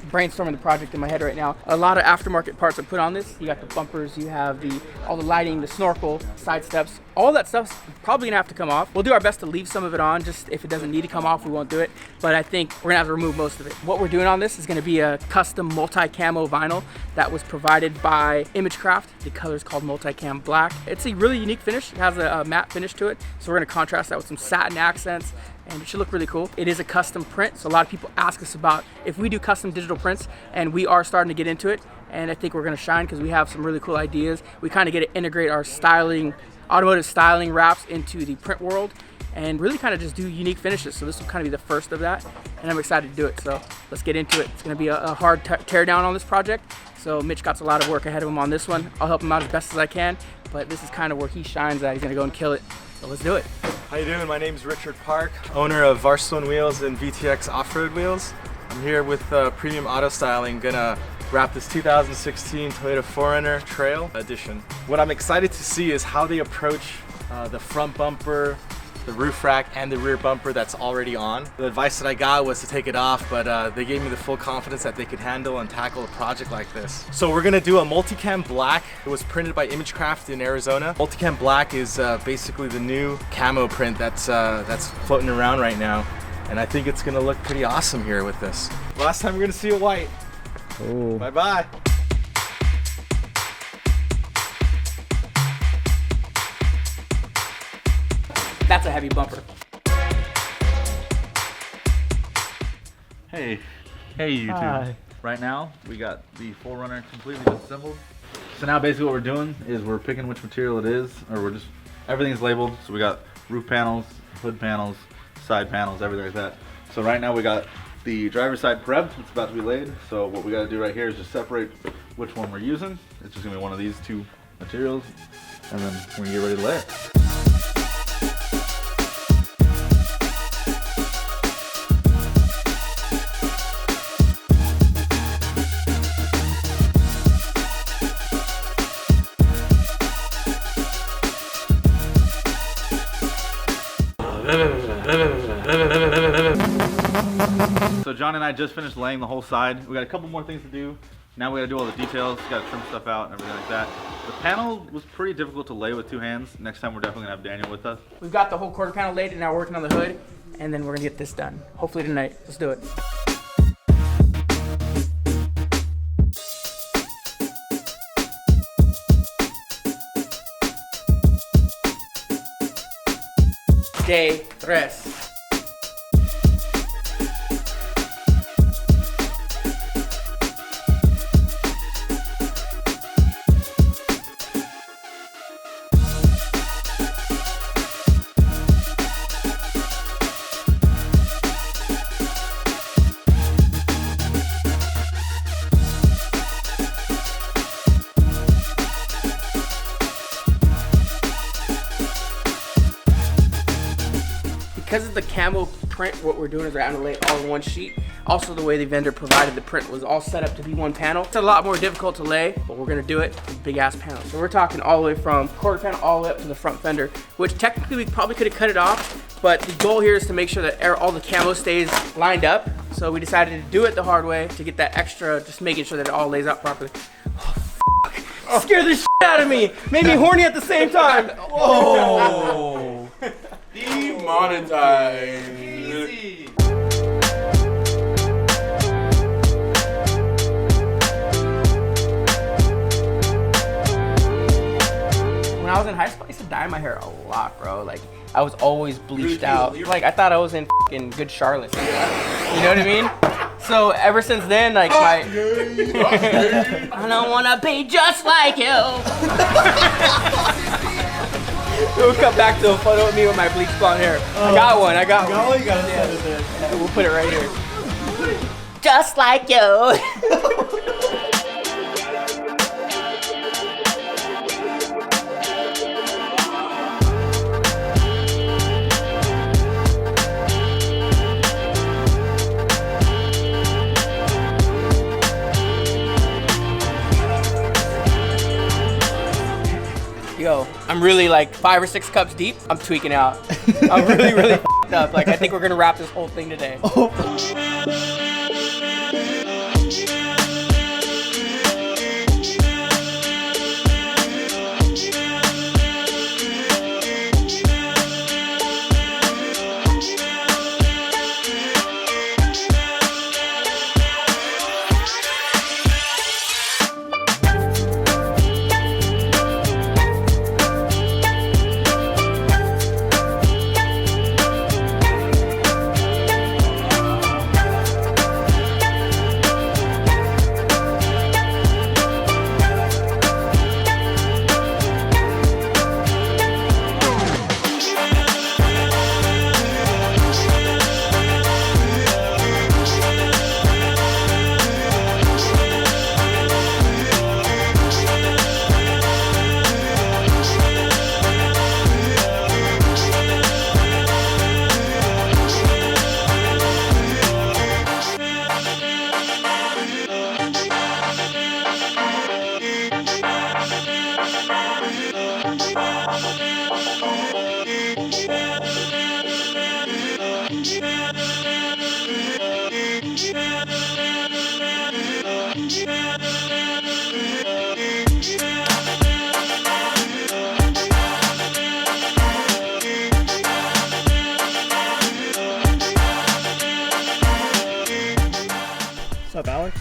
brainstorming the project in my head right now. A lot of aftermarket parts are put on this. You got the bumpers, you have all the lighting, the snorkel, side steps. All that stuff's probably gonna have to come off. We'll do our best to leave some of it on. Just if it doesn't need to come off, we won't do it. But I think we're gonna have to remove most of it. What we're doing on this is gonna be a custom multi-camo vinyl that was provided by Imagecraft. The color is called Multi-Cam Black. It's a really unique finish. It has a matte finish to it. So we're gonna contrast that with some satin accents, and it should look really cool. It is a custom print, so a lot of people ask us about if we do custom digital prints, and we are starting to get into it, and I think we're gonna shine because we have some really cool ideas. We kind of get to integrate our styling, automotive styling wraps into the print world, and really kind of just do unique finishes. So this will kind of be the first of that, and I'm excited to do it. So let's get into it. It's gonna be a hard tear down on this project. So Mitch got a lot of work ahead of him on this one. I'll help him out as best as I can, but this is kind of where he shines at. He's gonna go and kill it. So let's do it. How you doing? My name's Richard Park, owner of Varstone Wheels and VTX Off-Road Wheels. I'm here with Premium Auto Styling, gonna wrap this 2016 Toyota 4Runner Trail Edition. What I'm excited to see is how they approach the front bumper, the roof rack, and the rear bumper that's already on. The advice that I got was to take it off, but they gave me the full confidence that they could handle and tackle a project like this. So we're gonna do a Multi-Cam Black. It was printed by Imagecraft in Arizona. Multi-Cam Black is basically the new camo print that's floating around right now. And I think it's gonna look pretty awesome here with this. Last time we're gonna see it white. Oh. Bye-bye. That's a heavy bumper. Hey YouTube. Hi. Right now we got the 4Runner completely assembled. So now basically what we're doing is we're picking which material it is, or everything's labeled. So we got roof panels, hood panels, side panels, everything like that. So right now we got the driver's side prep. It's about to be laid. So what we got to do right here is just separate which one we're using. It's just gonna be one of these two materials, and then we're gonna get ready to lay it. So John and I just finished laying the whole side. We got a couple more things to do. Now we gotta do all the details, gotta trim stuff out and everything like that. The panel was pretty difficult to lay with two hands. Next time we're definitely gonna have Daniel with us. We've got the whole quarter panel laid and now we're working on the hood, and then we're gonna get this done. Hopefully tonight. Let's do it. Day 3. Because of the camo print, what we're doing is we're going to lay it all in one sheet. Also, the way the vendor provided the print was all set up to be one panel. It's a lot more difficult to lay, but we're going to do it with big ass panels. So we're talking all the way from quarter panel all the way up to the front fender, which technically we probably could have cut it off, but the goal here is to make sure that all the camo stays lined up. So we decided to do it the hard way to get that extra, just making sure that it all lays out properly. Oh, fuck. Scared the shit out of me. Made me horny at the same time. Whoa. Demonetized. Easy. When I was in high school, I used to dye my hair a lot, bro. Like, I was always bleached out. Like, I thought I was in fucking Good Charlotte. You know what I mean? So ever since then, like I don't wanna be just like you. We'll come back to a photo of me with my bleached blonde hair. I got one. You gotta send it there. Yeah, we'll put it right here. Just like you. Yo, I'm really like 5 or 6 cups deep. I'm tweaking out. I'm really f***ed up. Like, I think we're gonna wrap this whole thing today. What's up, Alex?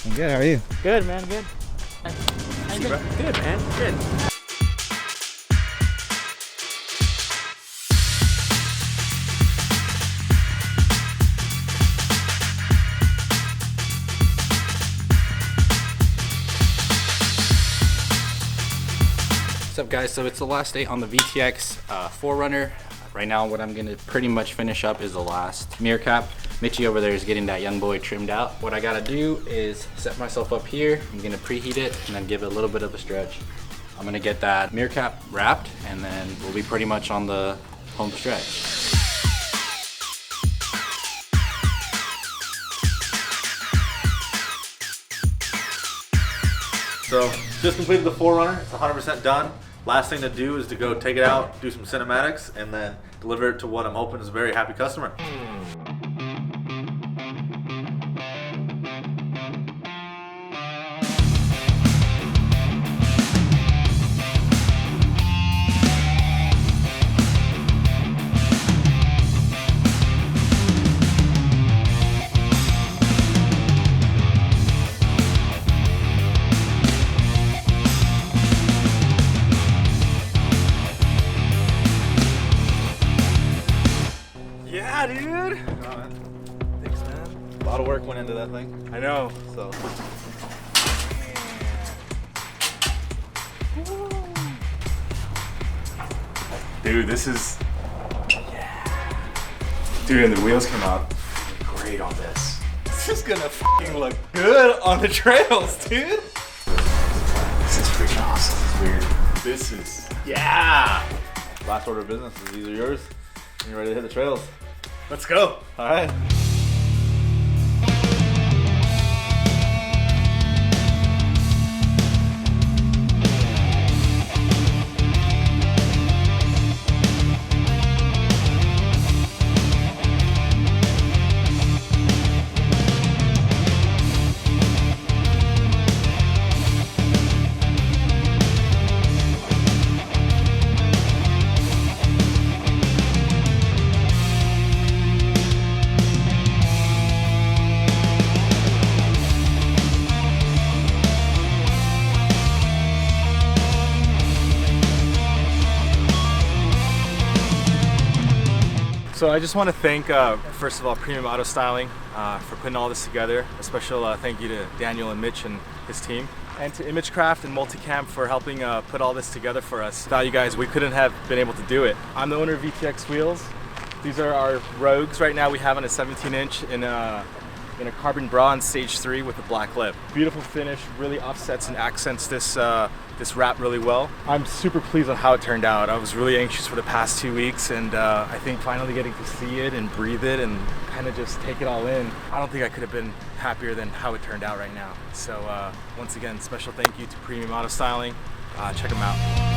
I'm good, how are you? Good, man, good. Good, man, good. What's up, guys? So it's the last day on the VTX 4Runner. Right now what I'm gonna pretty much finish up is the last mirror cap. Mitchie over there is getting that young boy trimmed out. What I gotta do is set myself up here. I'm gonna preheat it and then give it a little bit of a stretch. I'm gonna get that mirror cap wrapped and then we'll be pretty much on the home stretch. So just completed the 4Runner. It's 100% done. Last thing to do is to go take it out, do some cinematics, and then deliver it to what I'm hoping is a very happy customer. Yeah, dude. Thanks, man. A lot of work went into that thing. I know. So Dude, this is, yeah. Dude, and the wheels came out great on this. This is gonna fucking look good on the trails, dude. This is freaking awesome. It's weird. This is, yeah. last order of business is these are yours. And you're ready to hit the trails. Let's go. All right. So I just want to thank, first of all, Premium Auto Styling for putting all this together. A special thank you to Daniel and Mitch and his team. And to ImageCraft and Multicam for helping put all this together for us. Without you guys, we couldn't have been able to do it. I'm the owner of VTX Wheels. These are our Rogues right now we have on a 17-inch in a carbon bronze stage 3 with a black lip. Beautiful finish, really offsets and accents this this wrap really well. I'm super pleased on how it turned out. I was really anxious for the past 2 weeks, and I think finally getting to see it and breathe it and kind of just take it all in, I don't think I could have been happier than how it turned out right now. So once again, special thank you to Premium Auto Styling. Check them out.